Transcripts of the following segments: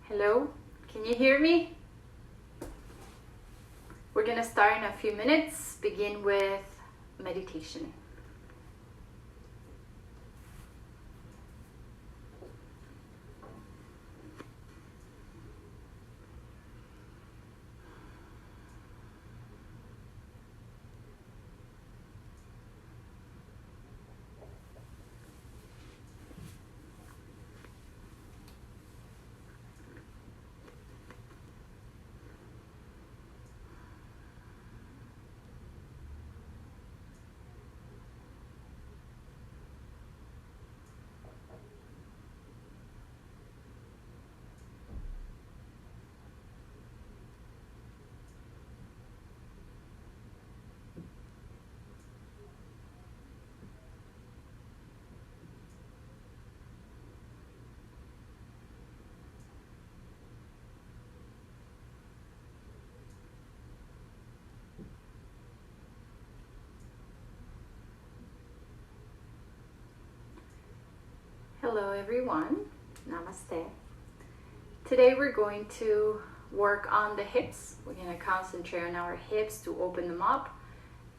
Hello, can you hear me? We're gonna start in a few minutes. Begin with meditation. Hello everyone, namaste. Today we're going to work on the hips. We're going to concentrate on our hips to open them up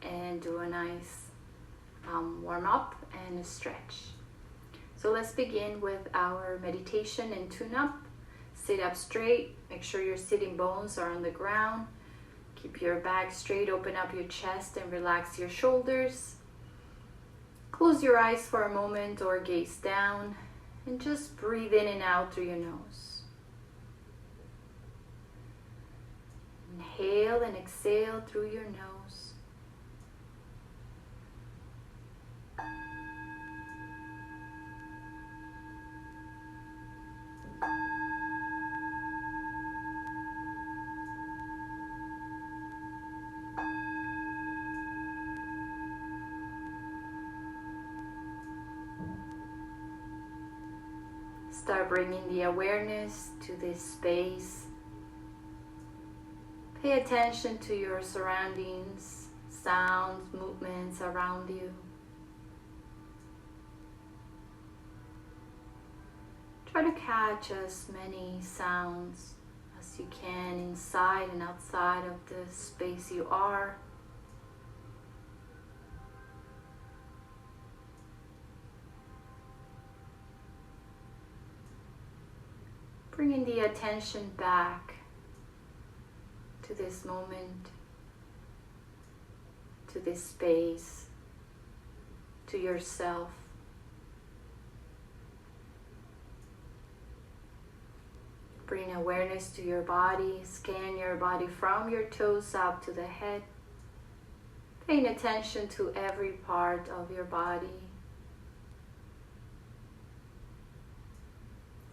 and do a nice warm up and a stretch. So let's begin with our meditation and tune up. Sit up straight, make sure your sitting bones are on the ground. Keep your back straight, open up your chest and relax your shoulders. Close your eyes for a moment or gaze down and just breathe in and out through your nose. Inhale and exhale through your nose. Start bringing the awareness to this space. Pay attention to your surroundings, sounds, movements around you. Try to catch as many sounds as you can inside and outside of the space you are. Bringing the attention back to this moment, to this space, to yourself. Bring awareness to your body, scan your body from your toes up to the head, paying attention to every part of your body.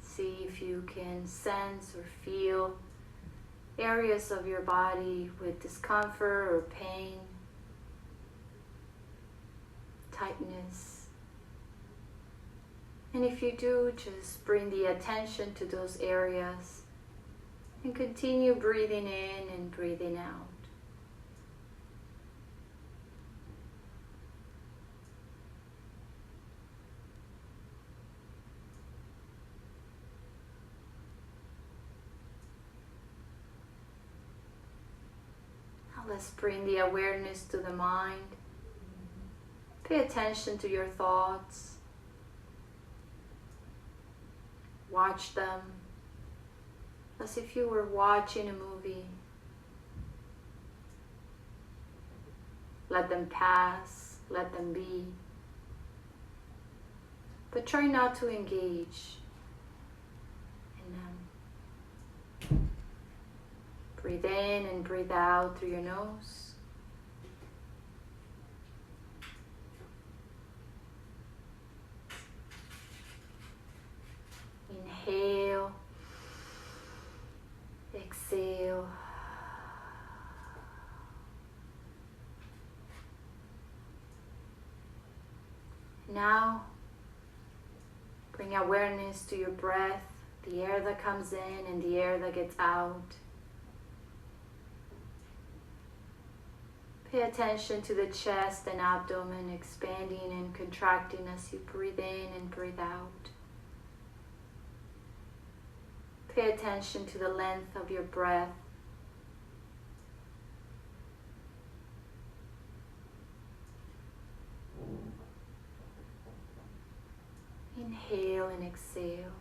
See if you can sense or feel areas of your body with discomfort or pain, tightness. And if you do, just bring the attention to those areas and continue breathing in and breathing out. Let's bring the awareness to the mind. Pay attention to your thoughts. Watch them as if you were watching a movie. Let them pass, let them be. But try not to engage in them. Breathe in and breathe out through your nose. Inhale, exhale. Now, bring awareness to your breath, the air that comes in and the air that gets out. Pay attention to the chest and abdomen expanding and contracting as you breathe in and breathe out. Pay attention to the length of your breath. Inhale and exhale.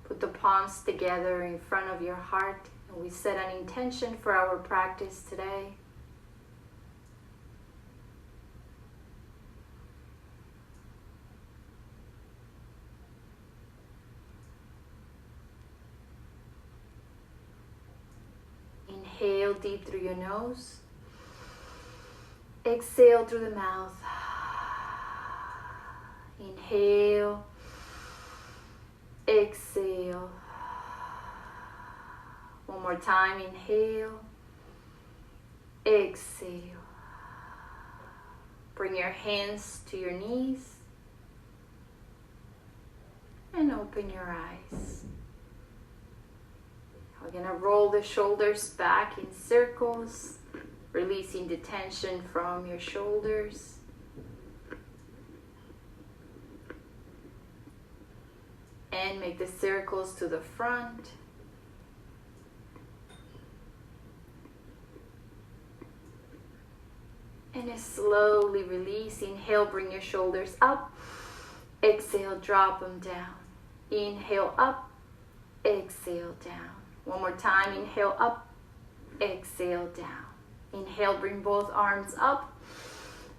Put the palms together in front of your heart, and we set an intention for our practice today. Inhale deep through your nose. Exhale through the mouth. Inhale. Exhale. One more time. Inhale. Exhale. Bring your hands to your knees and open your eyes. We're going to roll the shoulders back in circles, releasing the tension from your shoulders. And make the circles to the front. And slowly release. Inhale, bring your shoulders up. Exhale, drop them down. Inhale, up. Exhale, down. One more time. Inhale, up. Exhale, down. Inhale, bring both arms up.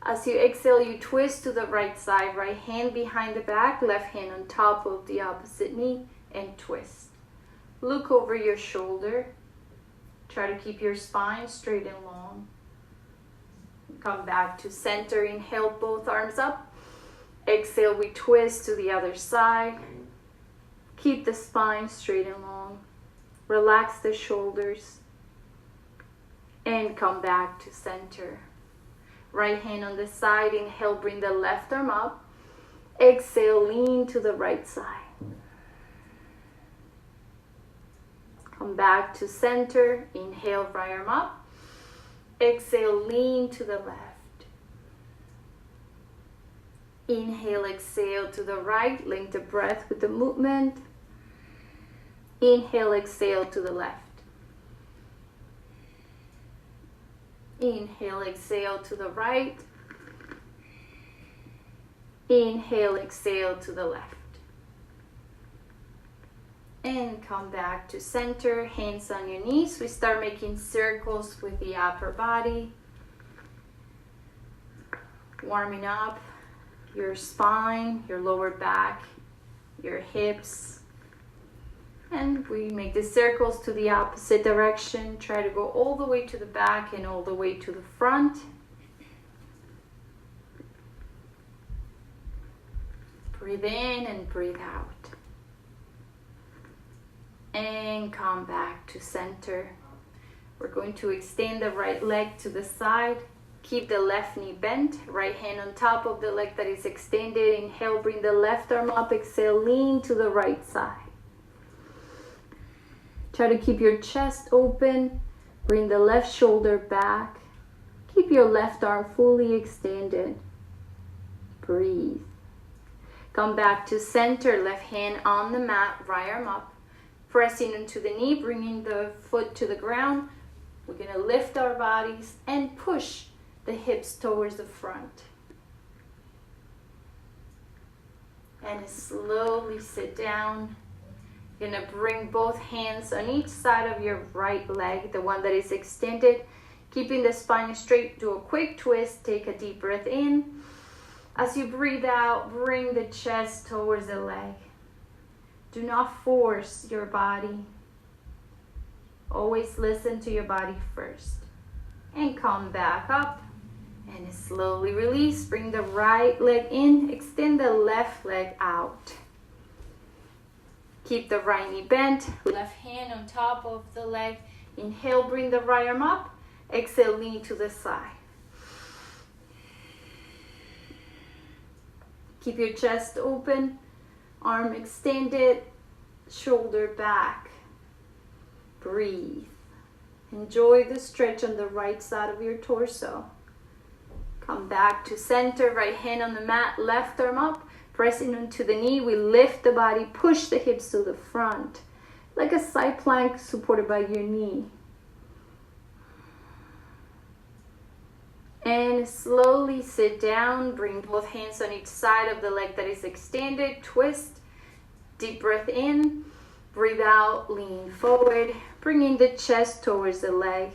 As you exhale, you twist to the right side. Right hand behind the back, left hand on top of the opposite knee, and twist. Look over your shoulder. Try to keep your spine straight and long. Come back to center. Inhale, both arms up. Exhale, we twist to the other side. Keep the spine straight and long. Relax the shoulders. And come back to center. Right hand on the side. Inhale, bring the left arm up. Exhale, lean to the right side. Come back to center. Inhale, right arm up. Exhale, lean to the left. Inhale, exhale to the right. Link the breath with the movement. Inhale, exhale to the left. Inhale, exhale to the right. Inhale, exhale to the left. And come back to center, hands on your knees. We start making circles with the upper body. Warming up your spine, your lower back, your hips. And we make the circles to the opposite direction. Try to go all the way to the back and all the way to the front. Breathe in and breathe out. And come back to center. We're going to extend the right leg to the side. Keep the left knee bent. Right hand on top of the leg that is extended. Inhale, bring the left arm up. Exhale, lean to the right side. Try to keep your chest open. Bring the left shoulder back. Keep your left arm fully extended. Breathe. Come back to center. Left hand on the mat. Right arm up. Pressing into the knee. Bringing the foot to the ground. We're going to lift our bodies and push the hips towards the front. And slowly sit down. You're going to bring both hands on each side of your right leg, the one that is extended. Keeping the spine straight, do a quick twist. Take a deep breath in. As you breathe out, bring the chest towards the leg. Do not force your body. Always listen to your body first. And come back up. And slowly release. Bring the right leg in. Extend the left leg out. Keep the right knee bent, left hand on top of the leg. Inhale, bring the right arm up. Exhale, lean to the side. Keep your chest open, arm extended, shoulder back. Breathe. Enjoy the stretch on the right side of your torso. Come back to center, right hand on the mat, left arm up. pressing into the knee, we lift the body, push the hips to the front, like a side plank supported by your knee. And slowly sit down, bring both hands on each side of the leg that is extended, twist, deep breath in, breathe out, lean forward, bringing the chest towards the leg.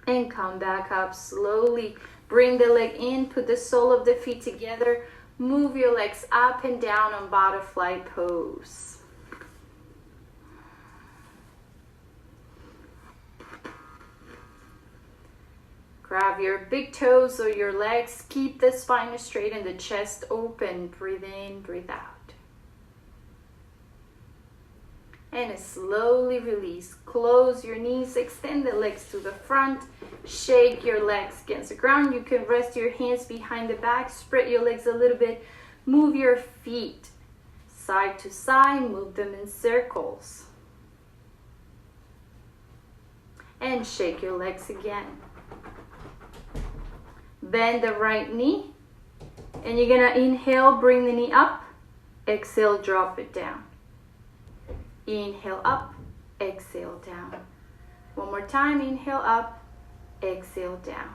And come back up slowly. Bring the leg in, put the sole of the feet together. Move your legs up and down on butterfly pose. Grab your big toes or your legs. Keep the spine straight and the chest open. Breathe in, breathe out. And slowly release. Close your knees, extend the legs to the front. Shake your legs against the ground. You can rest your hands behind the back. Spread your legs a little bit. Move your feet side to side. Move them in circles. And shake your legs again. Bend the right knee. And you're going to inhale, bring the knee up. Exhale, drop it down. Inhale up, exhale down. One more time, inhale up, exhale down.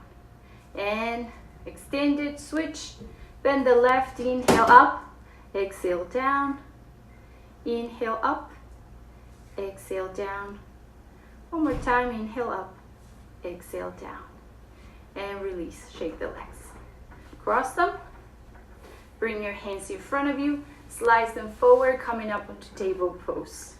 And extend it, switch. Bend the left, inhale up, exhale down. Inhale up, exhale down. One more time, inhale up, exhale down. And release, shake the legs. Cross them. Bring your hands in front of you. Slice them forward, coming up into table pose.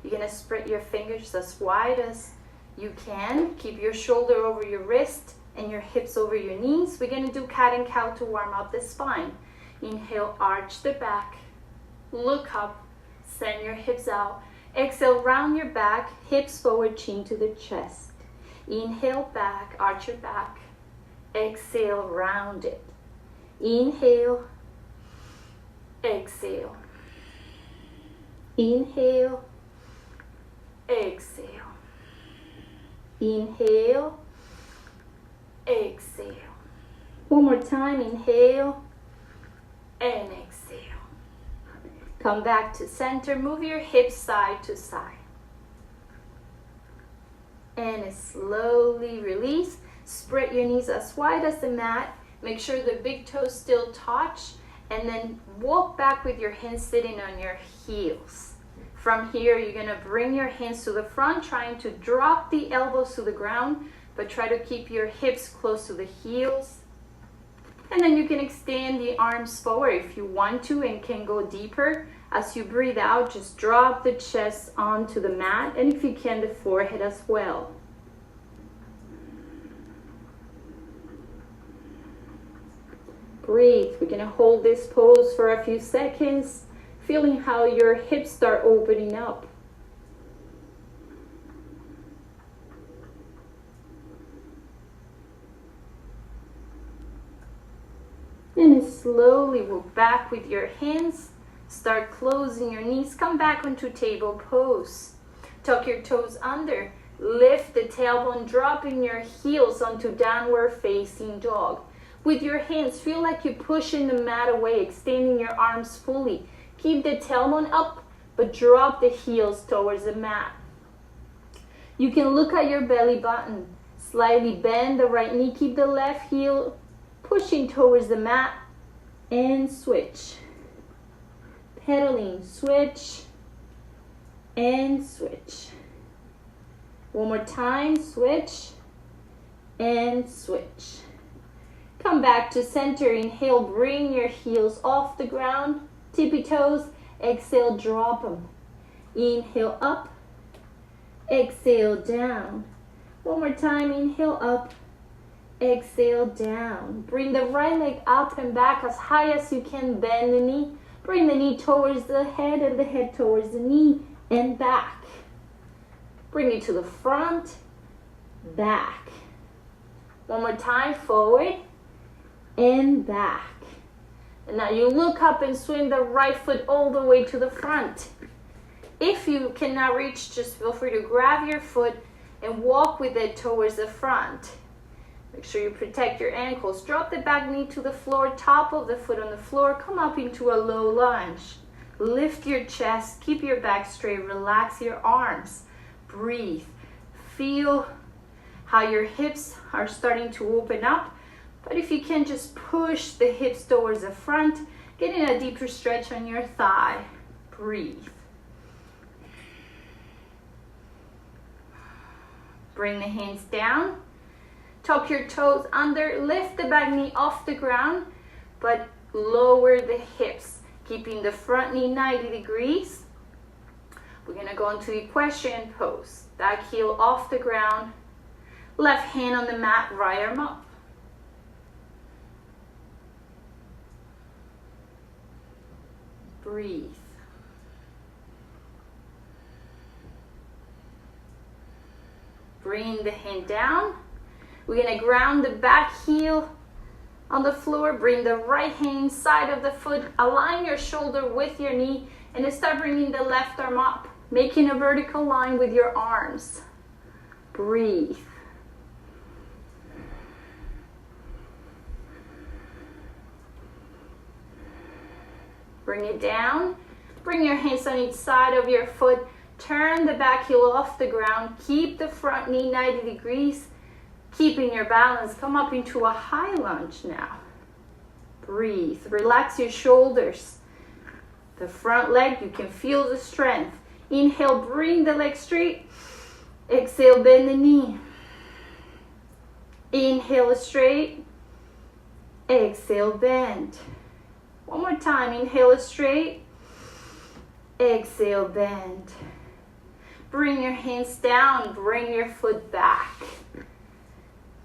You're going to spread your fingers as wide as you can. Keep your shoulder over your wrist and your hips over your knees. We're going to do cat and cow to warm up the spine. Inhale, arch the back. Look up. Send your hips out. Exhale, round your back. Hips forward, chin to the chest. Inhale, back. Arch your back. Exhale, round it. Inhale. Exhale. Inhale. Exhale. Inhale. Exhale. One more time. Inhale. And exhale. Come back to center. Move your hips side to side. And slowly release. Spread your knees as wide as the mat. Make sure the big toes still touch. And then walk back with your hands sitting on your heels. From here, you're going to bring your hands to the front, trying to drop the elbows to the ground, but try to keep your hips close to the heels. And then you can extend the arms forward if you want to and can go deeper. As you breathe out, just drop the chest onto the mat, and if you can, the forehead as well. Breathe. We're going to hold this pose for a few seconds, feeling how your hips start opening up. And slowly walk back with your hands. Start closing your knees. Come back onto table pose. Tuck your toes under. Lift the tailbone, dropping your heels onto downward facing dog. With your hands, feel like you're pushing the mat away, extending your arms fully. Keep the tailbone up, but drop the heels towards the mat. You can look at your belly button. Slightly bend the right knee. Keep the left heel pushing towards the mat. And switch. Pedaling, switch. And switch. One more time, switch. And switch. Come back to center. Inhale, bring your heels off the ground. Tippy toes. Exhale, drop them. Inhale up. Exhale, down. One more time. Inhale up. Exhale, down. Bring the right leg up and back as high as you can. Bend the knee. Bring the knee towards the head and the head towards the knee and back. Bring it to the front. Back. One more time. Forward. And back. And now you look up and swing the right foot all the way to the front. If you cannot reach, just feel free to grab your foot and walk with it towards the front. Make sure you protect your ankles. Drop the back knee to the floor, top of the foot on the floor. Come up into a low lunge. Lift your chest, keep your back straight, relax your arms. Breathe. Feel how your hips are starting to open up. But if you can, just push the hips towards the front, getting a deeper stretch on your thigh. Breathe. Bring the hands down. Tuck your toes under, lift the back knee off the ground, but lower the hips, keeping the front knee 90 degrees. We're gonna go into equestrian pose. Back heel off the ground, left hand on the mat, right arm up. Breathe. Bring the hand down. We're gonna ground the back heel on the floor. Bring the right hand side of the foot. Align your shoulder with your knee and then start bringing the left arm up, making a vertical line with your arms. Breathe. Bring it down. Bring your hands on each side of your foot. Turn the back heel off the ground. Keep the front knee 90 degrees. Keeping your balance. Come up into a high lunge now. Breathe. Relax your shoulders. The front leg, you can feel the strength. Inhale, bring the leg straight. Exhale, bend the knee. Inhale straight. Exhale, bend. One more time. Inhale straight. Exhale, bend. Bring your hands down. Bring your foot back.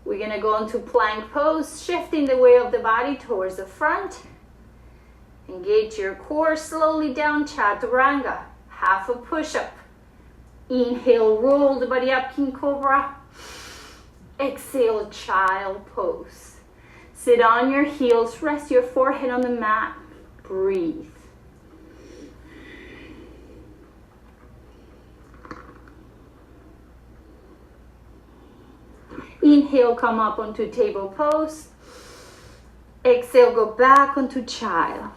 We're going to go into plank pose, shifting the weight of the body towards the front. Engage your core slowly down, chaturanga. Half a push-up. Inhale, roll the body up, king cobra. Exhale, child pose. Sit on your heels, rest your forehead on the mat. Breathe. Inhale, come up onto table pose. Exhale, go back onto child.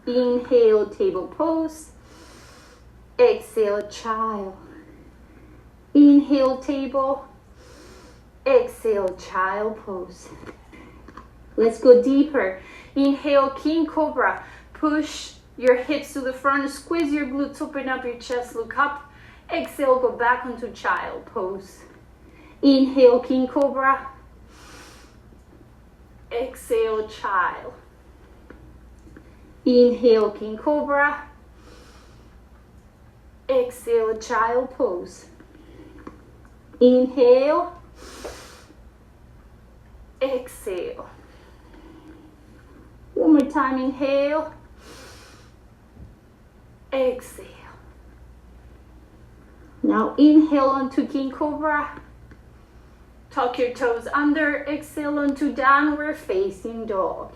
Inhale, table pose. Exhale, child. Inhale, table. Exhale, child pose. Let's go deeper. Inhale, king cobra. Push your hips to the front. Squeeze your glutes, open up your chest, look up. Exhale, go back onto child pose. Inhale, king cobra. Exhale, child. Inhale, king cobra. Exhale, child pose. Inhale. Exhale. One more time, inhale. Exhale. Now inhale onto king cobra. Tuck your toes under, exhale onto downward facing dog.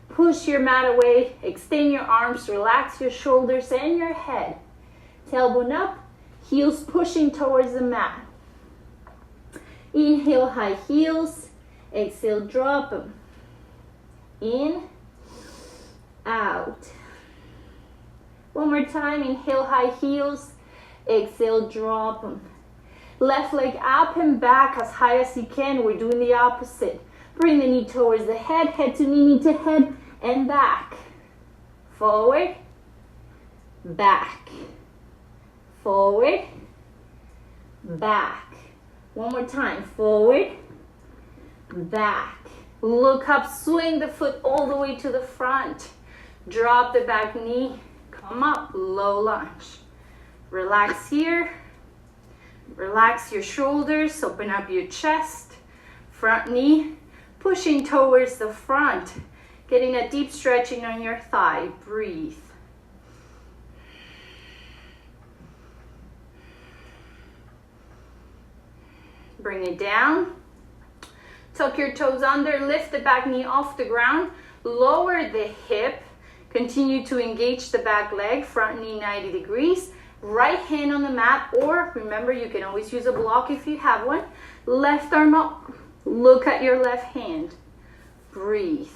Push your mat away, extend your arms, relax your shoulders and your head. Tailbone up, heels pushing towards the mat. Inhale, high heels. Exhale, drop them. In, out. One more time, inhale, high heels. Exhale, drop them. Left leg up and back as high as you can. We're doing the opposite. Bring the knee towards the head, head to knee, knee to head, and back. Forward, back. Forward, back. One more time. Forward, back. Look up, swing the foot all the way to the front. Drop the back knee, come up, low lunge. Relax here. Relax your shoulders, open up your chest, front knee, pushing towards the front, getting a deep stretching on your thigh. Breathe. Bring it down. Tuck your toes under, lift the back knee off the ground, lower the hip, continue to engage the back leg, front knee 90 degrees. Right hand on the mat, or remember, you can always use a block if you have one. Left arm up. Look at your left hand. Breathe.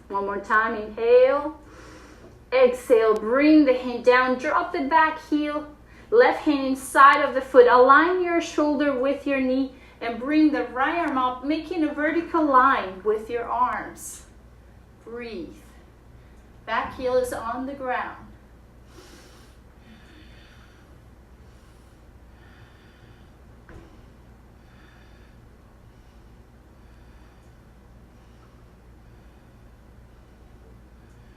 One more time, inhale. Exhale, bring the hand down, drop the back heel. Left hand inside of the foot. Align your shoulder with your knee and bring the right arm up, making a vertical line with your arms. Breathe. Back heel is on the ground.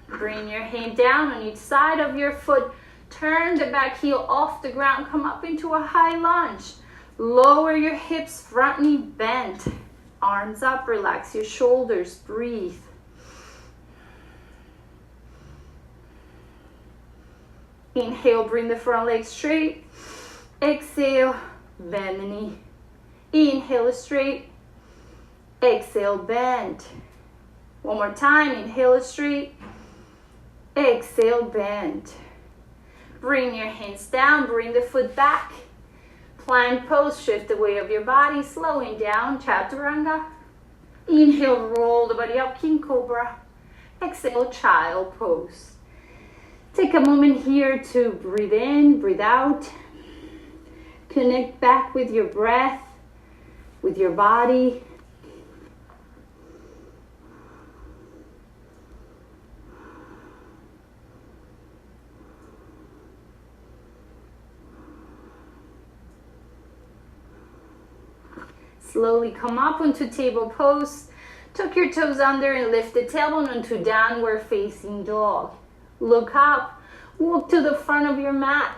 Bring your hand down on each side of your foot. Turn the back heel off the ground. Come up into a high lunge. Lower your hips, front knee bent. Arms up, relax your shoulders. Breathe. Inhale, bring the front leg straight. Exhale, bend the knee. Inhale straight. Exhale, bend. One more time, inhale straight. Exhale, bend. Bring your hands down, bring the foot back. Plank pose, shift the weight of your body, slowing down, chaturanga. Inhale, roll the body up, king cobra. Exhale, child pose. Take a moment here to breathe in, breathe out. Connect back with your breath, with your body. Slowly come up onto table pose. Tuck your toes under and lift the tailbone onto downward facing dog. Look up, walk to the front of your mat,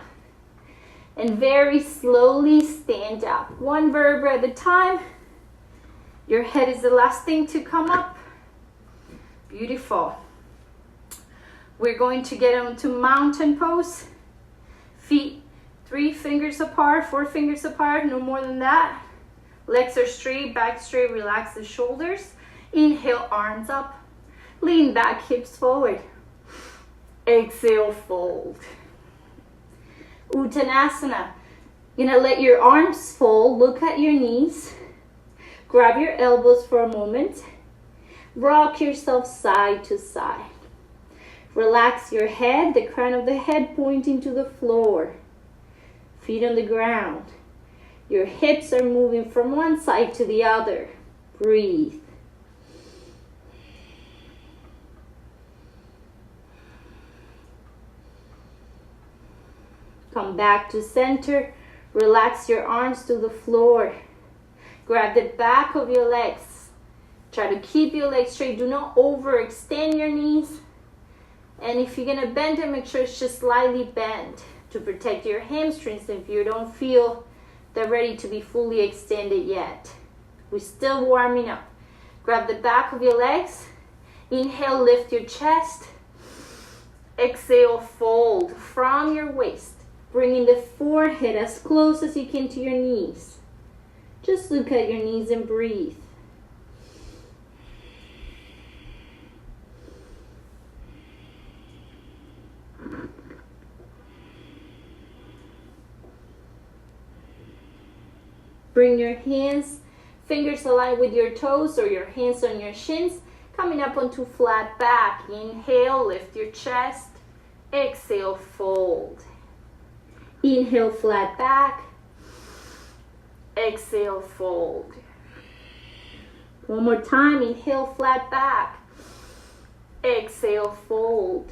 and very slowly stand up. One vertebra at a time. Your head is the last thing to come up. Beautiful. We're going to get onto mountain pose. Feet 3 fingers apart, 4 fingers apart, no more than that. Legs are straight, back straight, relax the shoulders. Inhale, arms up. Lean back, hips forward. Exhale, fold. Uttanasana. You're gonna let your arms fold, look at your knees. Grab your elbows for a moment. Rock yourself side to side. Relax your head, the crown of the head pointing to the floor. Feet on the ground. Your hips are moving from one side to the other. Breathe. Come back to center. Relax your arms to the floor. Grab the back of your legs. Try to keep your legs straight. Do not overextend your knees. And if you're going to bend it, make sure it's just slightly bent to protect your hamstrings if you don't feel they're ready to be fully extended yet. We're still warming up. Grab the back of your legs. Inhale, lift your chest. Exhale, fold from your waist. Bringing the forehead as close as you can to your knees. Just look at your knees and breathe. Bring your hands, fingers aligned with your toes or your hands on your shins, coming up onto flat back. Inhale, lift your chest. Exhale, fold. Inhale, flat back. Exhale, fold. One more time, inhale, flat back. Exhale, fold.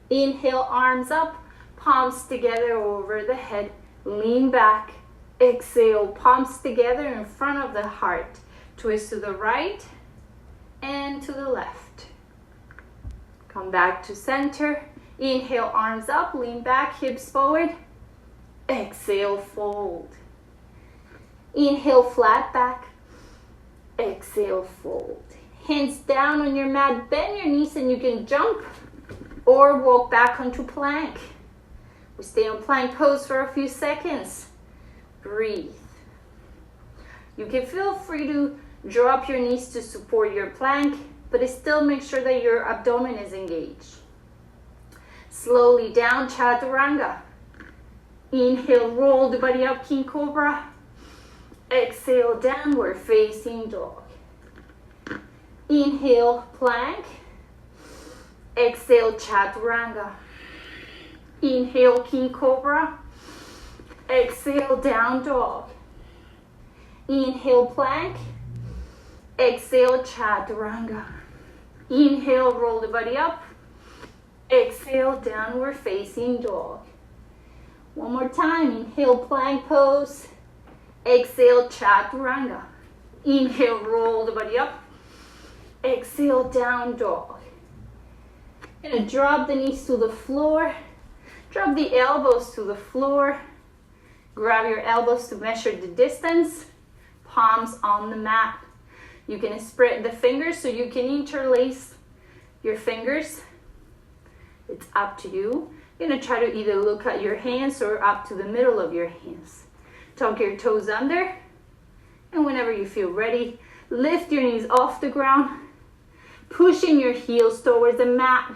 Inhale, arms up, palms together over the head. Lean back. Exhale, palms together in front of the heart. Twist to the right and to the left. Come back to center. Inhale, arms up, lean back, hips forward. Exhale, fold. Inhale, flat back. Exhale, fold. Hands down on your mat, bend your knees and you can jump or walk back onto plank. We stay on plank pose for a few seconds. Breathe. You can feel free to Drop your knees to support your plank, but still make sure that your abdomen is engaged. Slowly down, chaturanga. Inhale, roll the body up, king cobra. Exhale, downward facing dog. Inhale, plank. Exhale, chaturanga. Inhale, king cobra. Exhale, down dog. Inhale, plank. Exhale, chaturanga. Inhale, roll the body up. Exhale, downward facing dog. One more time. Inhale, plank pose. Exhale, chaturanga. Inhale, roll the body up. Exhale, down dog. Gonna drop the knees to the floor. Drop the elbows to the floor. Grab your elbows to measure the distance. Palms on the mat. You can spread the fingers so you can interlace your fingers. It's up to you. You're gonna try to either look at your hands or up to the middle of your hands. Tuck your toes under. And whenever you feel ready, lift your knees off the ground. Pushing your heels towards the mat.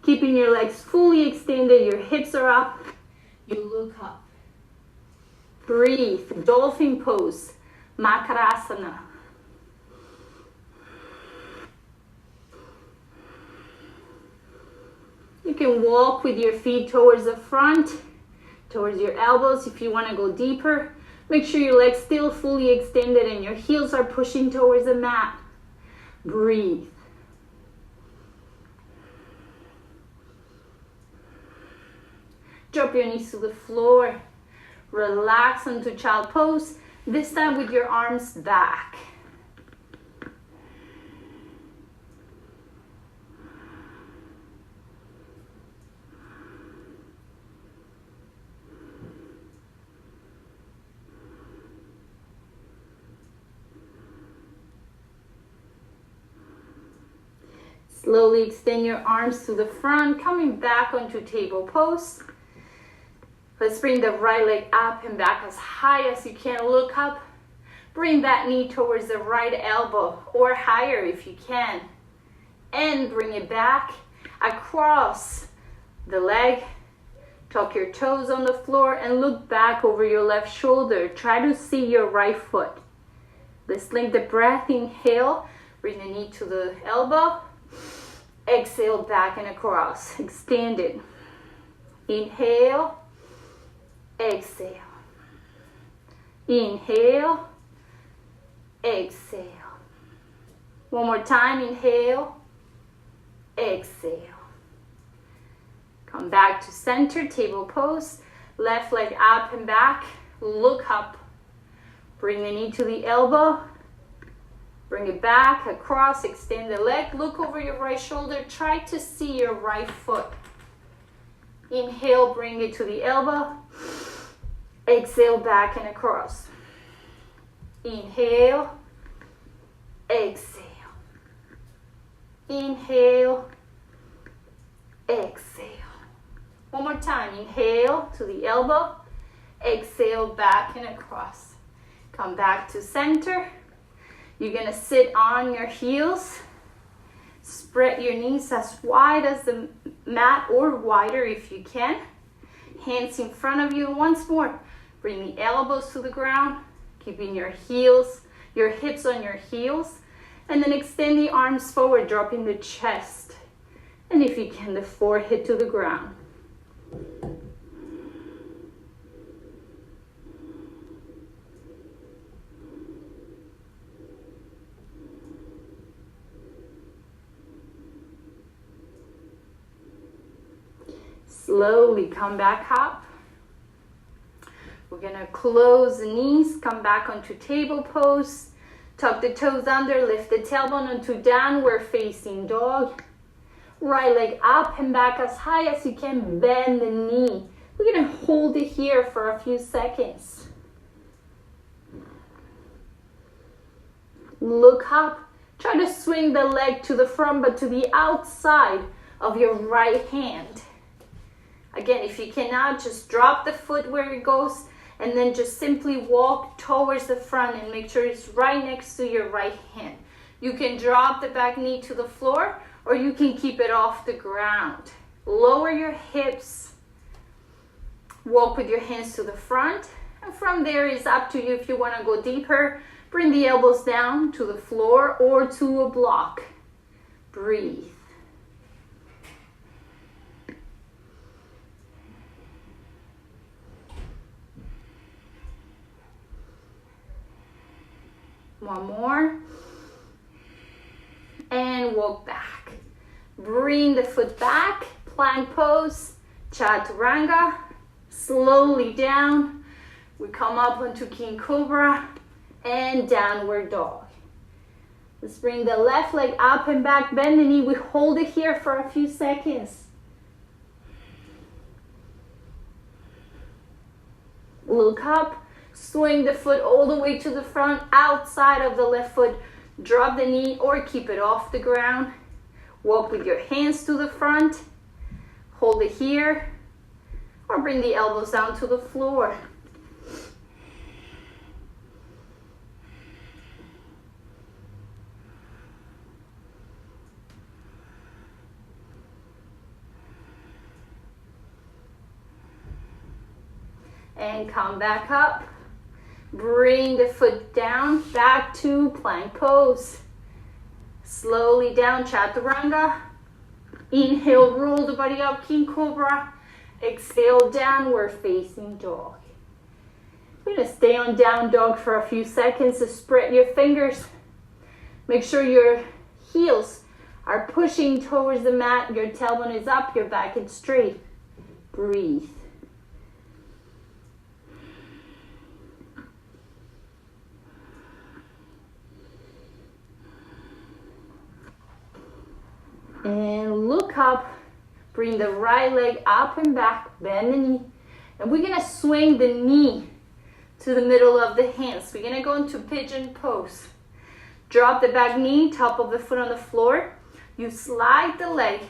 Keeping your legs fully extended, your hips are up. You look up. Breathe, dolphin pose, Makarasana. You can walk with your feet towards the front, towards your elbows if you want to go deeper. Make sure your legs still fully extended and your heels are pushing towards the mat. Breathe. Drop your knees to the floor. Relax into child pose. This time with your arms back. Slowly extend your arms to the front, coming back onto table pose. Let's bring the right leg up and back as high as you can. Look up. Bring that knee towards the right elbow or higher if you can. And bring it back across the leg. Tuck your toes on the floor and look back over your left shoulder. Try to see your right foot. Let's link the breath. Inhale. Bring the knee to the elbow. Exhale, back and across. Extend it. Inhale. Exhale. Inhale. Exhale. One more time. Inhale. Exhale. Come back to center, table pose. Left leg up and back. Look up. Bring the knee to the elbow. Bring it back, across, extend the leg. Look over your right shoulder. Try to see your right foot. Inhale, bring it to the elbow. Exhale, back and across. Inhale. Exhale. Inhale. Exhale. One more time. Inhale to the elbow. Exhale, back and across. Come back to center. You're going to sit on your heels. Spread your knees as wide as the mat or wider if you can. Hands in front of you. Once more, bring the elbows to the ground, keeping your hips on your heels. And then extend the arms forward, dropping the chest. And if you can, the forehead to the ground. Slowly come back up. We're gonna close the knees, come back onto table pose. Tuck the toes under, lift the tailbone onto downward facing dog. Right leg up and back as high as you can, bend the knee. We're gonna hold it here for a few seconds. Look up, try to swing the leg to the front but to the outside of your right hand. Again, if you cannot, just drop the foot where it goes And then just simply walk towards the front and make sure it's right next to your right hand. You can drop the back knee to the floor, or you can keep it off the ground. Lower your hips. Walk with your hands to the front. And from there, it's up to you if you want to go deeper. Bring the elbows down to the floor or to a block. Breathe. One more. And walk back. Bring the foot back. Plank pose. Chaturanga. Slowly down. We come up onto King Cobra and downward dog. Let's bring the left leg up and back. Bend the knee. We hold it here for a few seconds. Look up. Swing the foot all the way to the front, outside of the left foot. Drop the knee or keep it off the ground. Walk with your hands to the front. Hold it here. Or bring the elbows down to the floor. And come back up. Bring the foot down, back to plank pose. Slowly down, chaturanga. Inhale, roll the body up, King Cobra. Exhale, downward facing dog. We're gonna stay on down dog for a few seconds. So spread your fingers. Make sure your heels are pushing towards the mat. Your tailbone is up, your back is straight. Breathe. And look up, bring the right leg up and back, bend the knee. And we're gonna swing the knee to the middle of the hands. We're gonna go into pigeon pose. Drop the back knee, top of the foot on the floor. You slide the leg,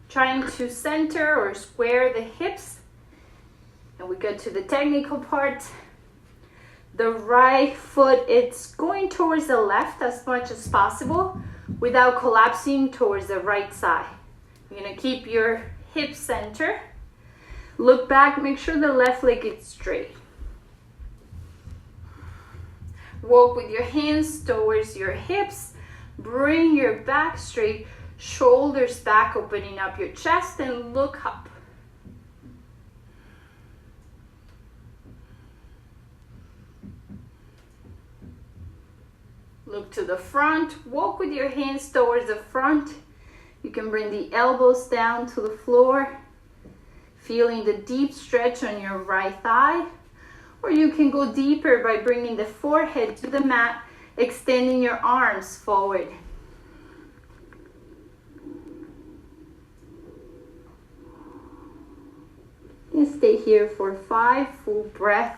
trying to center or square the hips. And we go to the technical part. The right foot, it's going towards the left as much as possible, without collapsing towards the right side. You're gonna keep your hips center. Look back, make sure the left leg is straight. Walk with your hands towards your hips. Bring your back straight, shoulders back, opening up your chest, and look up. Look to the front, walk with your hands towards the front. You can bring the elbows down to the floor, feeling the deep stretch on your right thigh. Or you can go deeper by bringing the forehead to the mat, extending your arms forward. And stay here for 5 full breaths.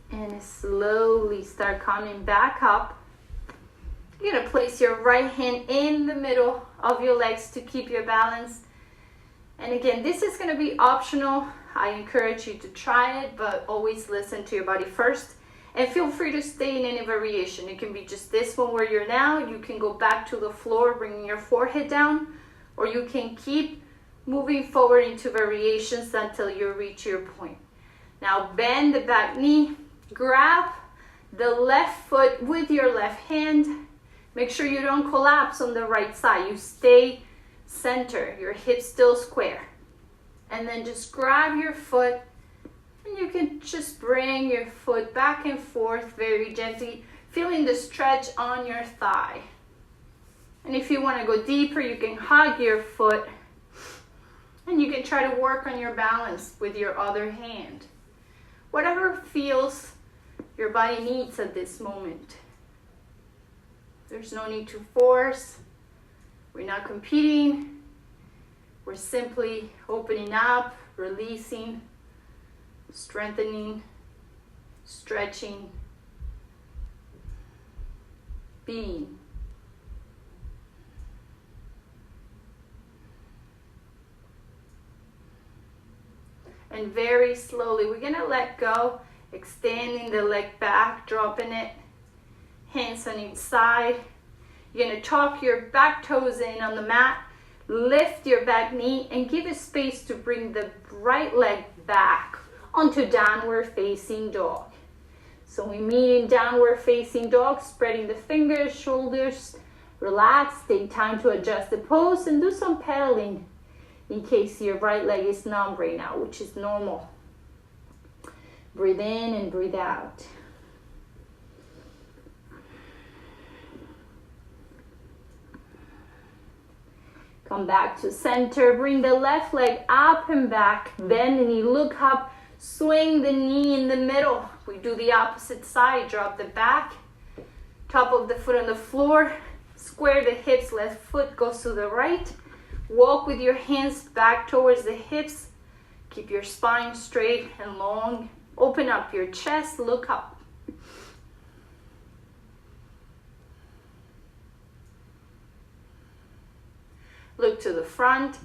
And slowly start coming back up. You're gonna place your right hand in the middle of your legs to keep your balance. And again, this is gonna be optional. I encourage you to try it, but always listen to your body first. And feel free to stay in any variation. It can be just this one where you're now. You can go back to the floor, bringing your forehead down, or you can keep moving forward into variations until you reach your point. Now bend the back knee. Grab the left foot with your left hand. Make sure you don't collapse on the right side. You stay center, your hips still square. And then just grab your foot, and you can just bring your foot back and forth very gently, feeling the stretch on your thigh. And if you want to go deeper, you can hug your foot, and you can try to work on your balance with your other hand. Whatever feels your body needs at this moment. There's no need to force. We're not competing. We're simply opening up, releasing, strengthening, stretching, being. And very slowly, we're gonna let go, extending the leg back, dropping it, hands on each side. You're gonna tuck your back toes in on the mat, lift your back knee, and give it space to bring the right leg back onto downward facing dog. So we meet in downward facing dog, spreading the fingers, shoulders, relax, take time to adjust the pose and do some pedaling in case your right leg is numb right now, which is normal. Breathe in and breathe out. Come back to center, bring the left leg up and back, bend the knee, look up, swing the knee in the middle. We do the opposite side, drop the back, top of the foot on the floor, square the hips, left foot goes to the right. Walk with your hands back towards the hips, keep your spine straight and long. Open up your chest, look up. Look to the front,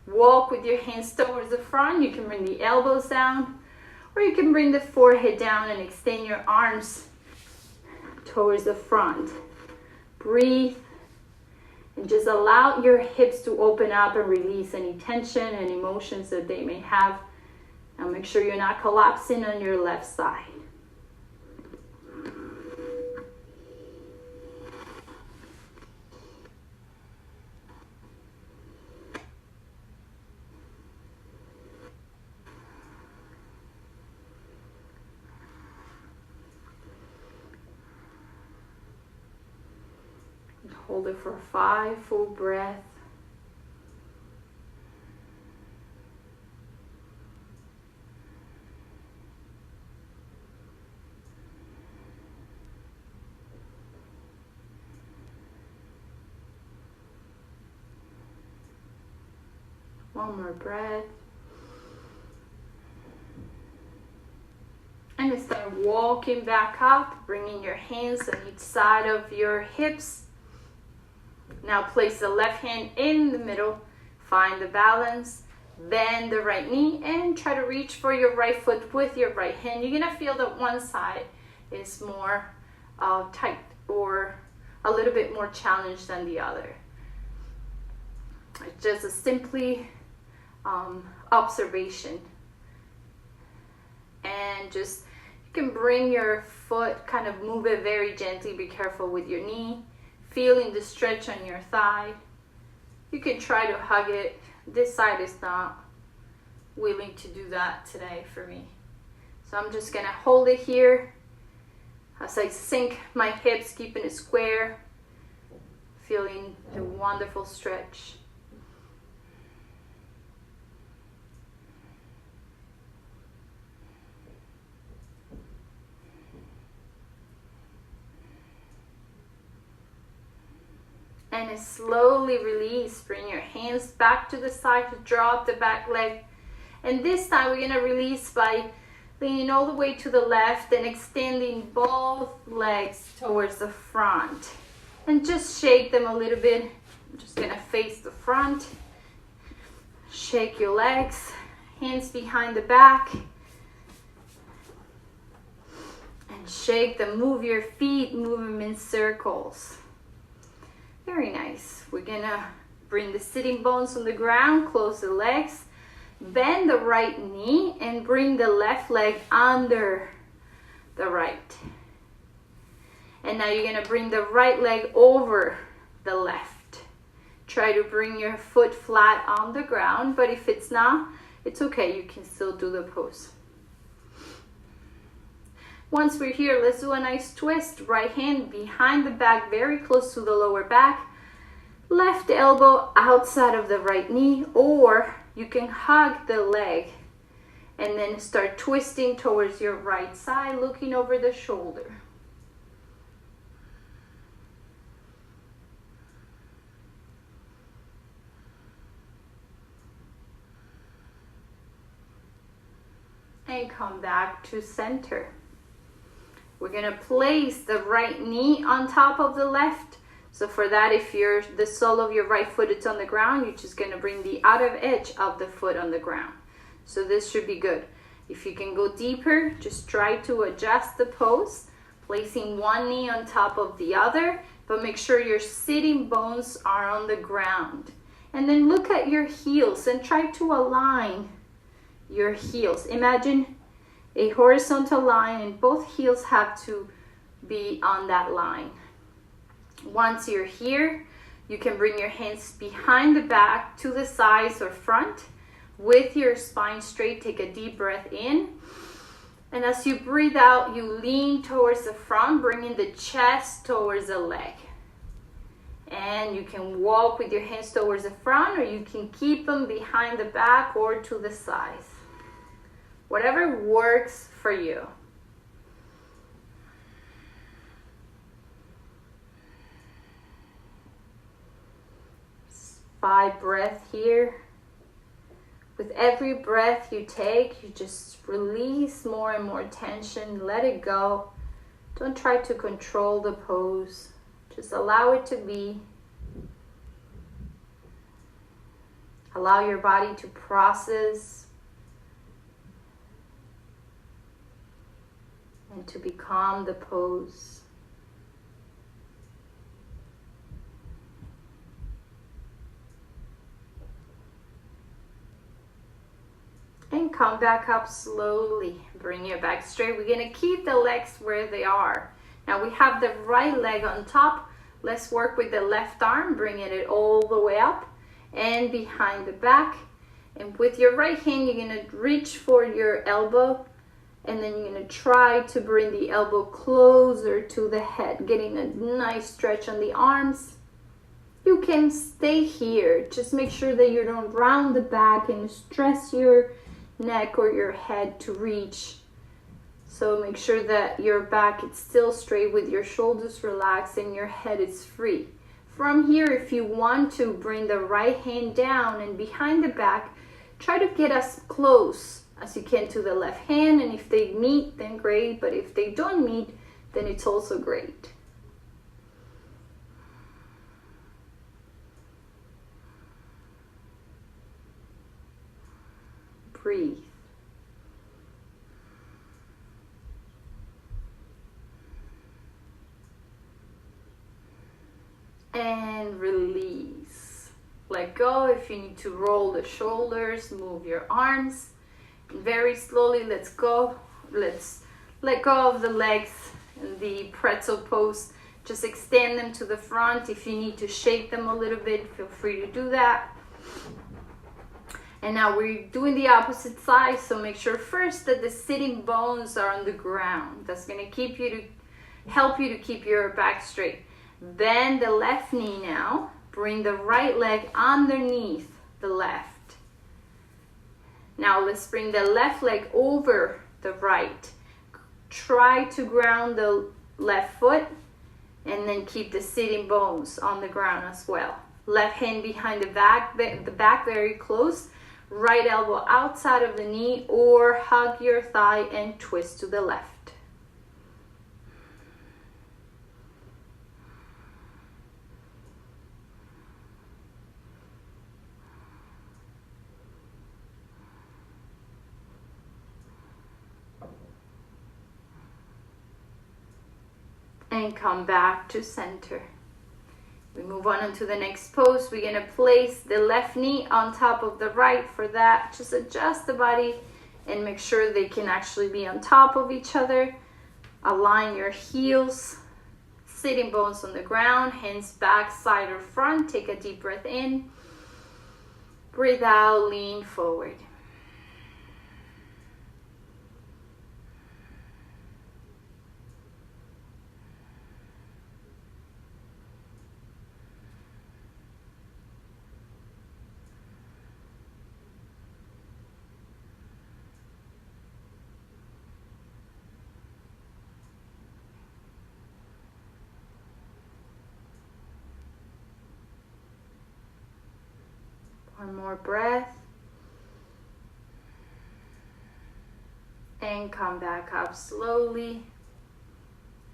walk with your hands towards the front. You can bring the elbows down, or you can bring the forehead down and extend your arms towards the front. Breathe, and just allow your hips to open up and release any tension and emotions that they may have. Now make sure you're not collapsing on your left side. Hold it for 5 full breaths. One more breath. And start walking back up, bringing your hands on each side of your hips. Now place the left hand in the middle, find the balance, bend the right knee, and try to reach for your right foot with your right hand. You're gonna feel that one side is more tight or a little bit more challenged than the other. It's just a simply observation. And just, you can bring your foot, kind of move it very gently, be careful with your knee. Feeling the stretch on your thigh. You can try to hug it. This side is not willing to do that today for me. So I'm just gonna hold it here as I sink my hips, keeping it square, feeling the wonderful stretch. And slowly release. Bring your hands back to the side to drop the back leg. And this time we're gonna release by leaning all the way to the left and extending both legs towards the front. And just shake them a little bit. I'm just gonna face the front. Shake your legs, hands behind the back. And shake them, move your feet, move them in circles. Very nice. We're gonna bring the sitting bones on the ground, close the legs, bend the right knee, and bring the left leg under the right. And now you're gonna bring the right leg over the left. Try to bring your foot flat on the ground, but if it's not, it's okay. You can still do the pose. Once we're here, let's do a nice twist. Right hand behind the back, very close to the lower back. Left elbow outside of the right knee, or you can hug the leg and then start twisting towards your right side, looking over the shoulder. And come back to center. We're gonna place the right knee on top of the left. So for that, if the sole of your right foot is on the ground, you're just gonna bring the outer edge of the foot on the ground. So this should be good. If you can go deeper, just try to adjust the pose, placing one knee on top of the other, but make sure your sitting bones are on the ground. And then look at your heels and try to align your heels. Imagine a horizontal line and both heels have to be on that line. Once you're here, you can bring your hands behind the back to the sides or front with your spine straight. Take a deep breath in. And as you breathe out, you lean towards the front, bringing the chest towards the leg. And you can walk with your hands towards the front, or you can keep them behind the back or to the sides. Whatever works for you. 5 breaths here. With every breath you take, you just release more and more tension. Let it go. Don't try to control the pose. Just allow it to be. Allow your body to process and to become the pose. And come back up slowly. Bring your back straight. We're going to keep the legs where they are. Now we have the right leg on top. Let's work with the left arm, bringing it all the way up and behind the back. And with your right hand, you're going to reach for your elbow. And then you're going to try to bring the elbow closer to the head, getting a nice stretch on the arms. You can stay here. Just make sure that you don't round the back and stress your neck or your head to reach. So make sure that your back is still straight with your shoulders relaxed and your head is free. From here, if you want to, bring the right hand down and behind the back, try to get as close as you can to the left hand. And if they meet, then great. But if they don't meet, then it's also great. Breathe. And release. Let go. If you need to roll the shoulders, move your arms. And very slowly, let's go. Let's let go of the legs and the pretzel pose. Just extend them to the front. If you need to shake them a little bit, feel free to do that. And now we're doing the opposite side, so make sure first that the sitting bones are on the ground. That's going to help you to keep your back straight. Bend the left knee now. Bring the right leg underneath the left. Now let's bring the left leg over the right. Try to ground the left foot and then keep the sitting bones on the ground as well. Left hand behind the back very close. Right elbow outside of the knee, or hug your thigh and twist to the left. And come back to center. We move on into the next pose. We're going to place the left knee on top of the right. For that, just adjust the body and make sure they can actually be on top of each other. Align your heels, sitting bones on the ground, hands back, side or front. Take a deep breath in. Breathe out, lean forward. One more breath. And and come back up slowly.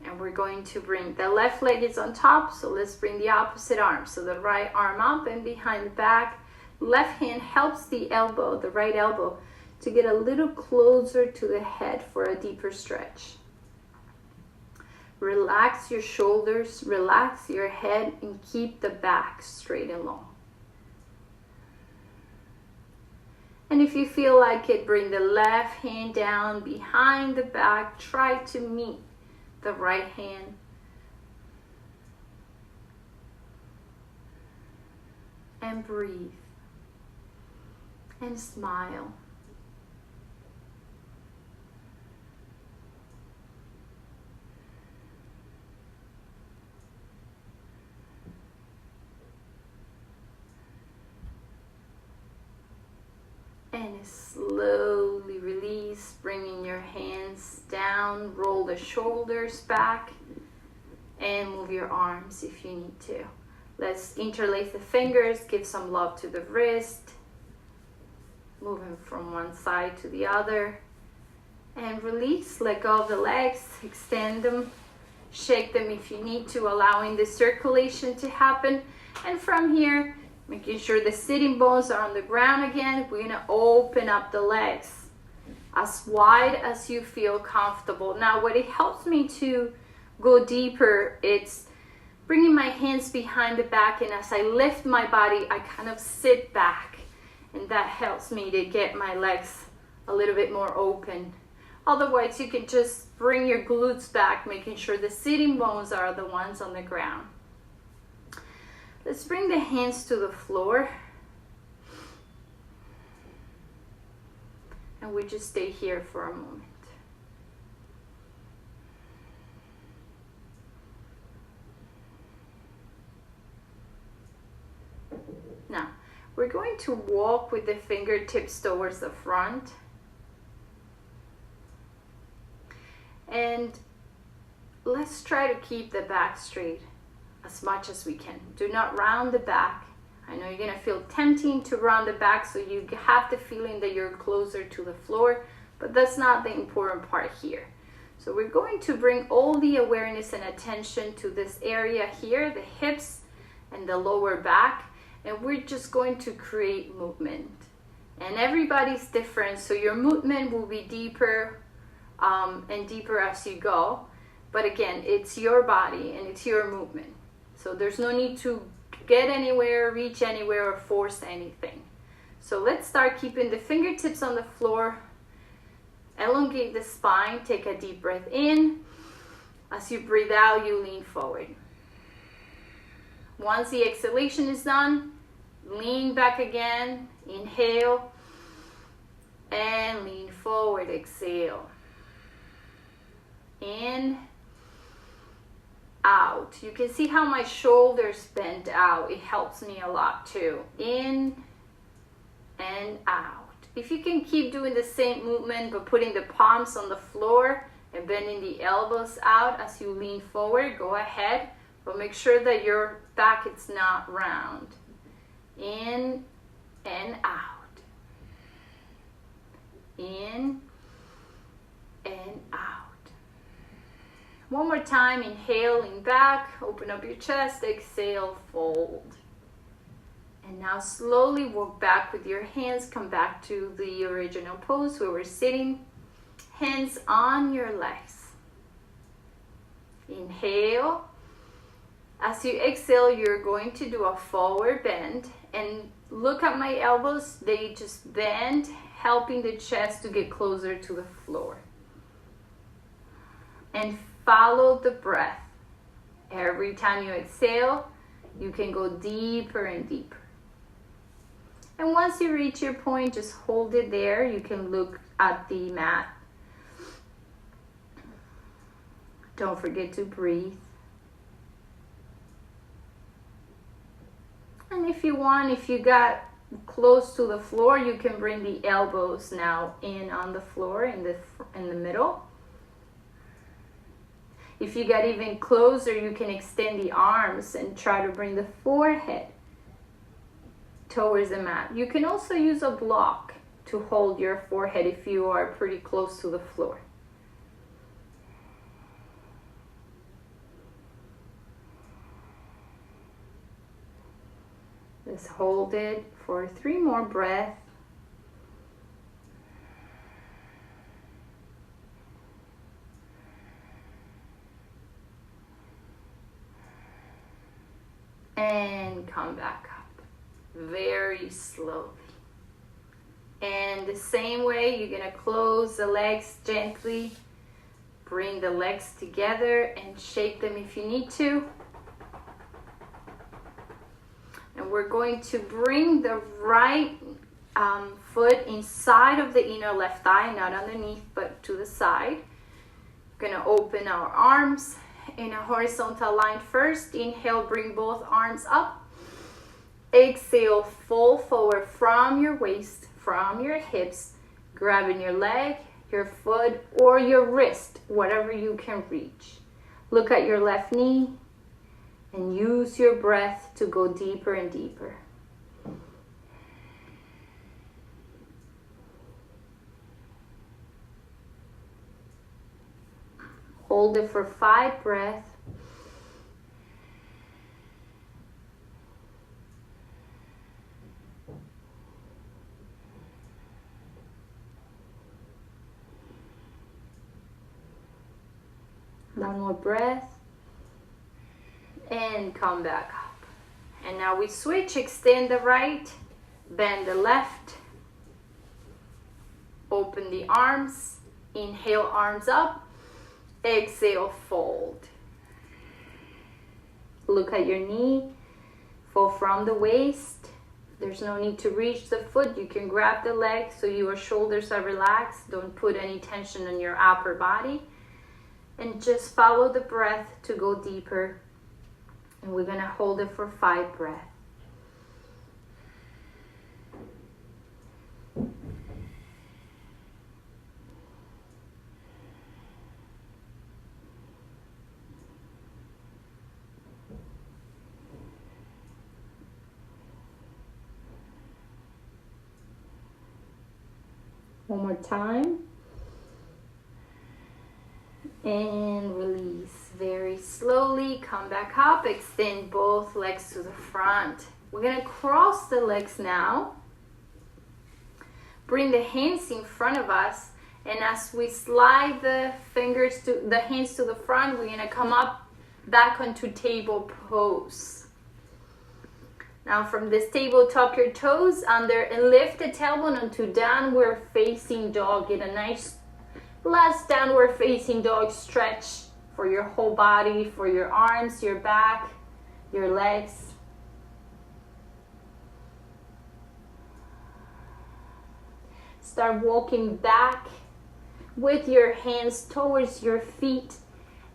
And we're going to bring the left leg is on top, so let's bring the opposite arm. So the right arm up and behind the back. Left hand helps the elbow, the right elbow, to get a little closer to the head for a deeper stretch. Relax your shoulders, relax your head, and keep the back straight and long. And if you feel like it, bring the left hand down behind the back. Try to meet the right hand. And breathe. And smile. And slowly release, bringing your hands down, roll the shoulders back, and move your arms if you need to. Let's interlace the fingers, give some love to the wrist, moving from one side to the other, and release, let go of the legs, extend them, shake them if you need to, allowing the circulation to happen. And from here, making sure the sitting bones are on the ground again, we're gonna open up the legs as wide as you feel comfortable. Now, what it helps me to go deeper, it's bringing my hands behind the back, and as I lift my body, I kind of sit back, and that helps me to get my legs a little bit more open. Otherwise, you can just bring your glutes back, making sure the sitting bones are the ones on the ground. Let's bring the hands to the floor. And we just stay here for a moment. Now, we're going to walk with the fingertips towards the front. And let's try to keep the back straight as much as we can. Do not round the back. I know you're gonna feel tempting to round the back, so you have the feeling that you're closer to the floor, but that's not the important part here. So we're going to bring all the awareness and attention to this area here, the hips and the lower back, and we're just going to create movement. And everybody's different, so your movement will be deeper and deeper as you go. But again, it's your body and it's your movement. So there's no need to get anywhere, reach anywhere, or force anything. So let's start keeping the fingertips on the floor. Elongate the spine. Take a deep breath in. As you breathe out, you lean forward. Once the exhalation is done, lean back again. Inhale. And lean forward. Exhale. In. Out. You can see how my shoulders bend out. It helps me a lot too. In and out. If you can keep doing the same movement but putting the palms on the floor and bending the elbows out as you lean forward, go ahead, but make sure that your back is not round. In and out. In and out. One more time, inhale, lean back, open up your chest, exhale, fold. And now slowly walk back with your hands, come back to the original pose where we're sitting, hands on your legs. Inhale. As you exhale, you're going to do a forward bend, and look at my elbows, they just bend, helping the chest to get closer to the floor. And follow the breath. Every time you exhale, you can go deeper and deeper. And once you reach your point, just hold it there. You can look at the mat. Don't forget to breathe. And if you want, if you got close to the floor, you can bring the elbows now in on the floor in the middle. If you get even closer, you can extend the arms and try to bring the forehead towards the mat. You can also use a block to hold your forehead if you are pretty close to the floor. Just hold it for 3 more breaths. And come back up very slowly. And the same way, you're gonna close the legs gently. Bring the legs together and shake them if you need to. And we're going to bring the right foot inside of the inner left thigh, not underneath, but to the side. We're gonna open our arms in a horizontal line first. Inhale, bring both arms up. Exhale, fold forward from your waist, from your hips, grabbing your leg, your foot, or your wrist, whatever you can reach. Look at your left knee and use your breath to go deeper and deeper. Hold it for 5 breaths. One more breath. And come back up. And now we switch. Extend the right, bend the left. Open the arms. Inhale, arms up. Exhale, fold. Look at your knee. Fold from the waist. There's no need to reach the foot. You can grab the leg so your shoulders are relaxed. Don't put any tension on your upper body. And just follow the breath to go deeper. And we're going to hold it for 5 breaths. One more time. And release very slowly. Come back up. Extend both legs to the front. We're going to cross the legs now. Bring the hands in front of us. And as we slide the hands to the front, we're going to come up back onto table pose. Now from this table, tuck your toes under and lift the tailbone onto downward facing dog. Get a nice last downward facing dog stretch for your whole body, for your arms, your back, your legs. Start walking back with your hands towards your feet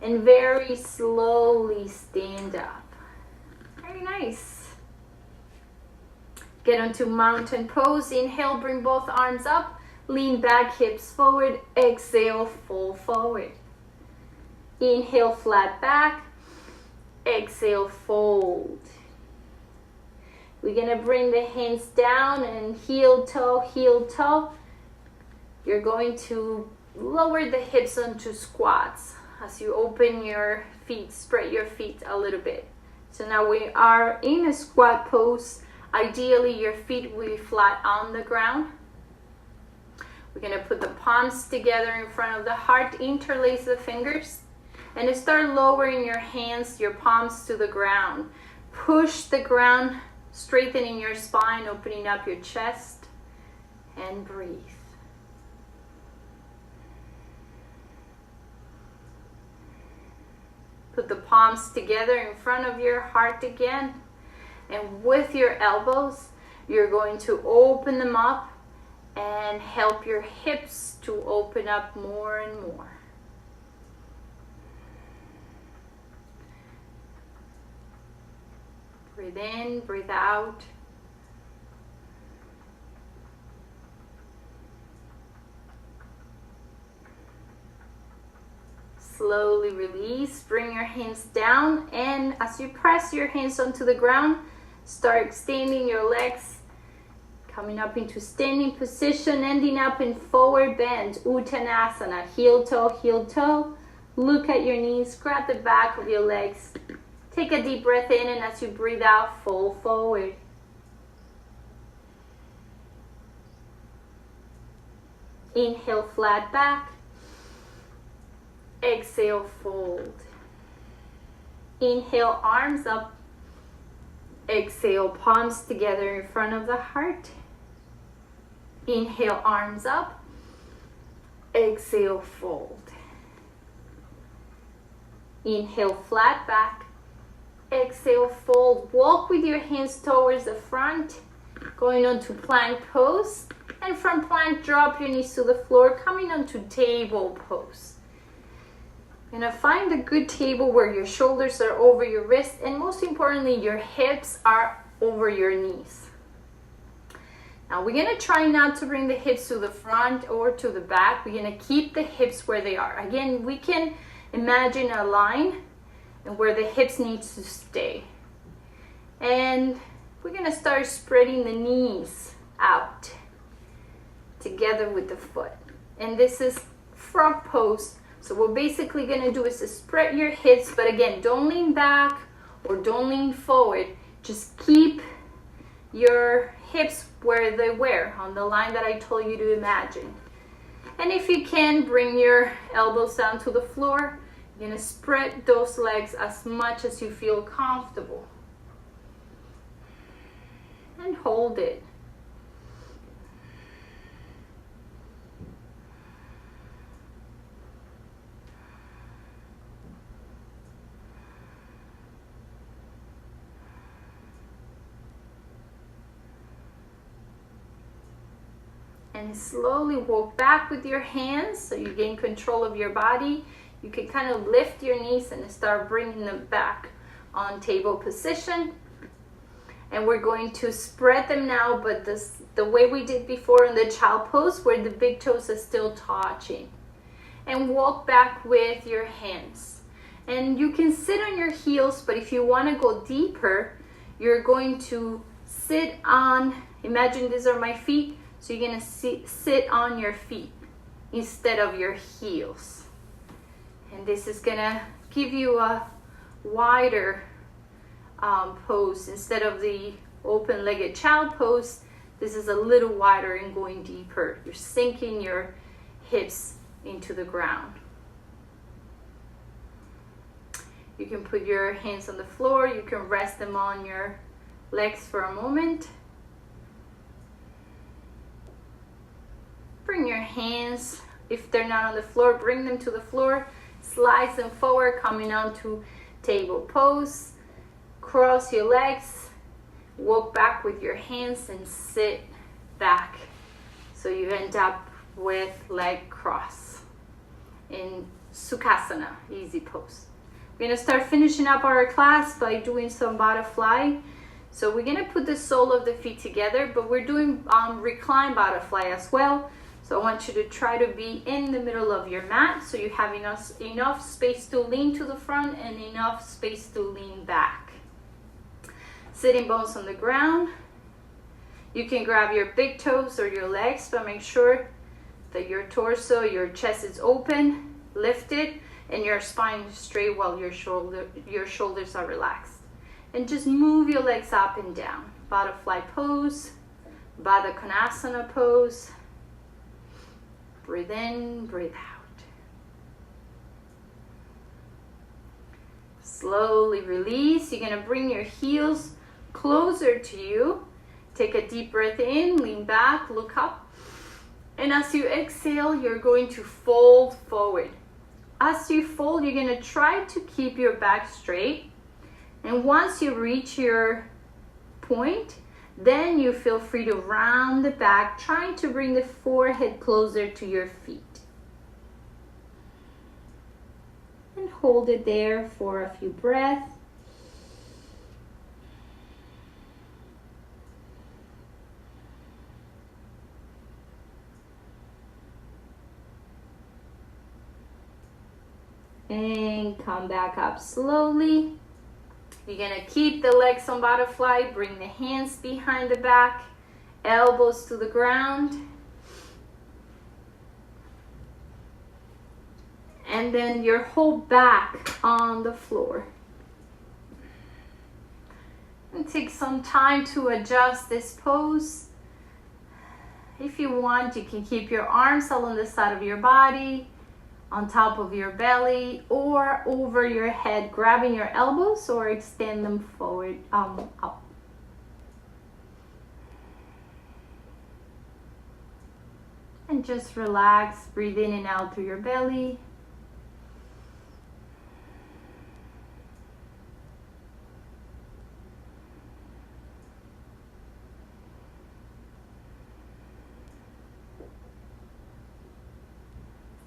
and very slowly stand up. Very nice. Get onto mountain pose. Inhale, bring both arms up. Lean back, hips forward. Exhale, fold forward. Inhale, flat back. Exhale, fold. We're going to bring the hands down and heel, toe, heel, toe. You're going to lower the hips onto squats as you open your feet, spread your feet a little bit. So now we are in a squat pose. Ideally, your feet will be flat on the ground. We're going to put the palms together in front of the heart, interlace the fingers, and start lowering your hands, your palms to the ground. Push the ground, straightening your spine, opening up your chest, and breathe. Put the palms together in front of your heart again. And with your elbows, you're going to open them up and help your hips to open up more and more. Breathe in, breathe out. Slowly release, bring your hands down, and as you press your hands onto the ground, start extending your legs. Coming up into standing position, ending up in forward bend, Uttanasana, heel toe, heel toe. Look at your knees, grab the back of your legs. Take a deep breath in, and as you breathe out, fold forward. Inhale, flat back. Exhale, fold. Inhale, arms up. Exhale, palms together in front of the heart. Inhale, arms up. Exhale, fold. Inhale, flat back. Exhale, fold. Walk with your hands towards the front. Going on to plank pose. And from plank, drop your knees to the floor, coming onto table pose. You're gonna find a good table where your shoulders are over your wrist, and most importantly, your hips are over your knees. Now we're gonna try not to bring the hips to the front or to the back. We're gonna keep the hips where they are. Again, we can imagine a line and where the hips need to stay. And we're gonna start spreading the knees out together with the foot. And this is frog pose. So what we're basically gonna do is to spread your hips, but again, don't lean back or don't lean forward. Just keep your hips where they were, on the line that I told you to imagine. And if you can, bring your elbows down to the floor. You're gonna spread those legs as much as you feel comfortable. And hold it. And slowly walk back with your hands so you gain control of your body. You can kind of lift your knees and start bringing them back on table position. And we're going to spread them now, but the way we did before in the child pose, where the big toes are still touching. And walk back with your hands. And you can sit on your heels, but if you want to go deeper, you're going to sit on, imagine these are my feet, so you're going to sit on your feet instead of your heels. And this is going to give you a wider pose. Instead of the open-legged child pose, this is a little wider and going deeper. You're sinking your hips into the ground. You can put your hands on the floor. You can rest them on your legs for a moment. Bring your hands, if they're not on the floor, bring them to the floor. Slide them forward, coming onto table pose. Cross your legs. Walk back with your hands and sit back. So you end up with leg cross in Sukhasana, easy pose. We're going to start finishing up our class by doing some butterfly. So we're going to put the sole of the feet together, but we're doing recline butterfly as well. So I want you to try to be in the middle of your mat so you have enough space to lean to the front and enough space to lean back. Sitting bones on the ground. You can grab your big toes or your legs, but make sure that your torso, your chest is open, lifted, and your spine is straight while your shoulders are relaxed. And just move your legs up and down. Butterfly pose, Baddha Konasana pose. Breathe in, breathe out. Slowly release. You're going to bring your heels closer to you. Take a deep breath in, lean back, look up. And as you exhale, you're going to fold forward. As you fold, you're going to try to keep your back straight. And once you reach your point, then you feel free to round the back, trying to bring the forehead closer to your feet. And hold it there for a few breaths. And come back up slowly. You're gonna keep the legs on butterfly, bring the hands behind the back, elbows to the ground. And then your whole back on the floor. And take some time to adjust this pose. If you want, you can keep your arms along the side of your body, on top of your belly, or over your head, grabbing your elbows or extend them forward, up. And just relax, breathe in and out through your belly.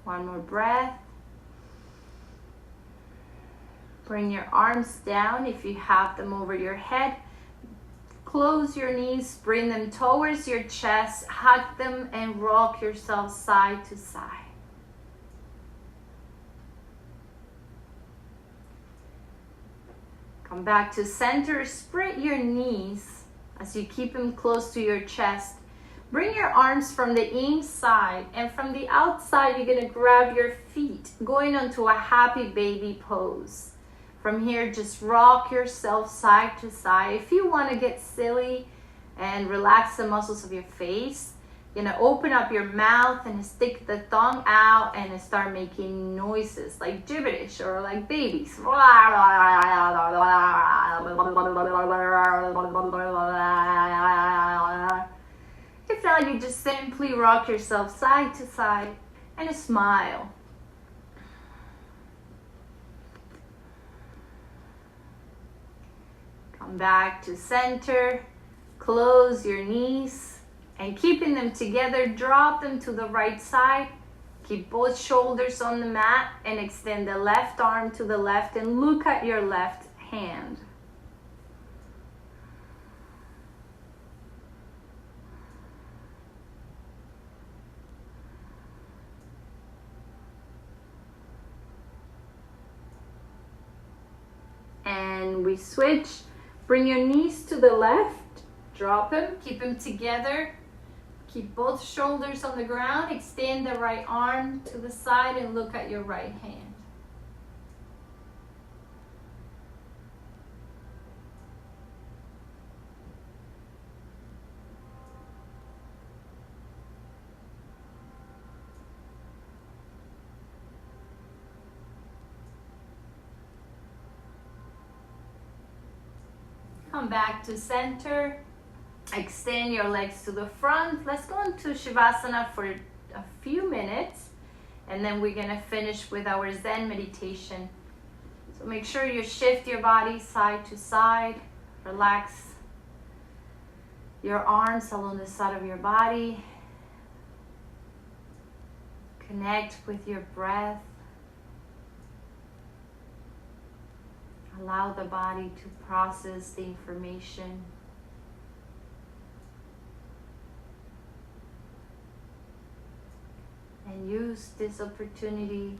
One more breath. Bring your arms down if you have them over your head. Close your knees, bring them towards your chest, hug them, and rock yourself side to side. Come back to center, spread your knees as you keep them close to your chest. Bring your arms from the inside, and from the outside, you're gonna grab your feet, going onto a happy baby pose. From here, just rock yourself side to side. If you wanna get silly and relax the muscles of your face, you're gonna open up your mouth and stick the tongue out and start making noises like gibberish or like babies. If not, you just simply rock yourself side to side and smile. Come back to center, close your knees, and keeping them together, drop them to the right side. Keep both shoulders on the mat and extend the left arm to the left and look at your left hand. And we switch. Bring your knees to the left, drop them, keep them together. Keep both shoulders on the ground, extend the right arm to the side and look at your right hand. Come back to center. Extend your legs to the front. Let's go into Shavasana for a few minutes, and then we're gonna finish with our Zen meditation. So make sure you shift your body side to side. Relax your arms along the side of your body. Connect with your breath. Allow the body to process the information. And use this opportunity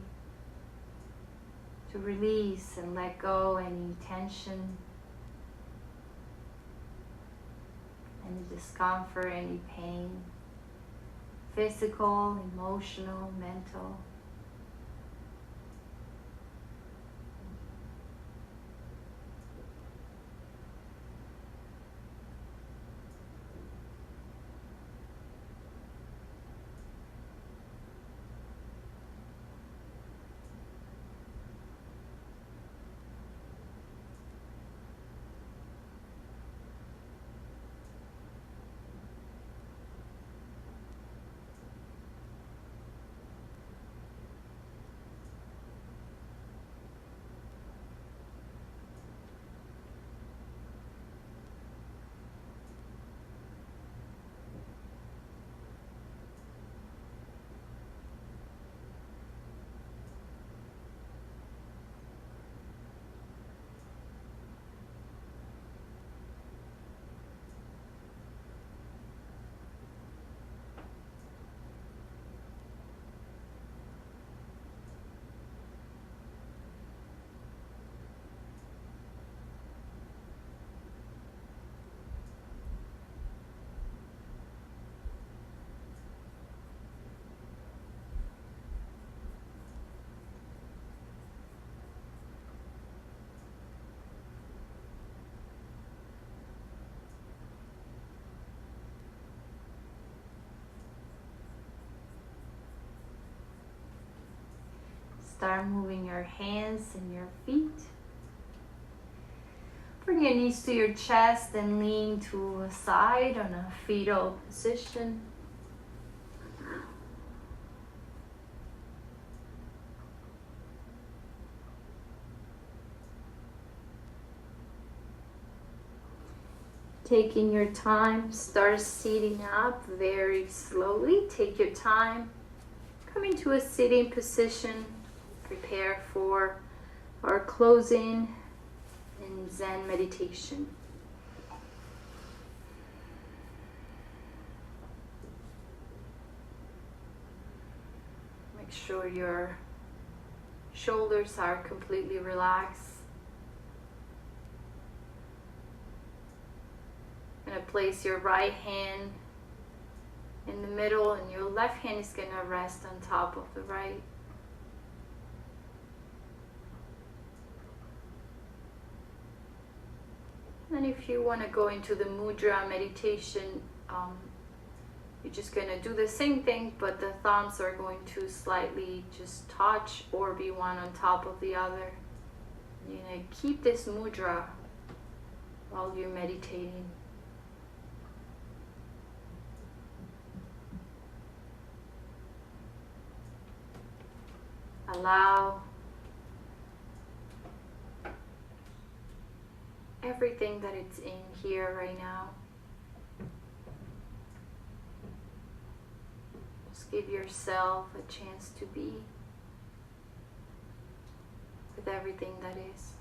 to release and let go any tension, any discomfort, any pain, physical, emotional, mental. Start moving your hands and your feet. Bring your knees to your chest and lean to a side on a fetal position. Taking your time, start sitting up very slowly. Take your time. Come into a sitting position. Prepare for our closing in Zen meditation. Make sure your shoulders are completely relaxed. You're going to place your right hand in the middle and your left hand is going to rest on top of the right. And if you want to go into the mudra meditation, you're just going to do the same thing, but the thumbs are going to slightly just touch or be one on top of the other. You're going to keep this mudra while you're meditating. Allow everything that it's in here right now. Just give yourself a chance to be with everything that is.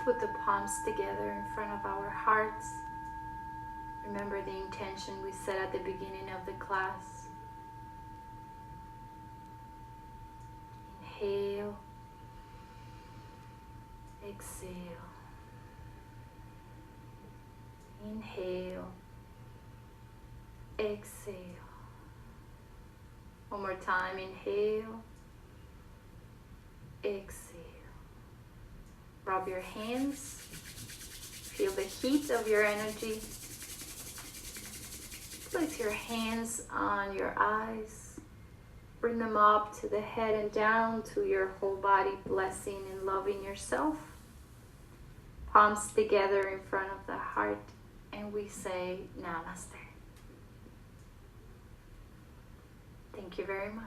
Put the palms together in front of our hearts. Remember the intention we set at the beginning of the class. Inhale, exhale. Inhale, exhale. One more time, inhale, exhale. Rub your hands, feel the heat of your energy. Place your hands on your eyes. Bring them up to the head and down to your whole body, blessing and loving yourself. Palms together in front of the heart, and we say Namaste. Thank you very much.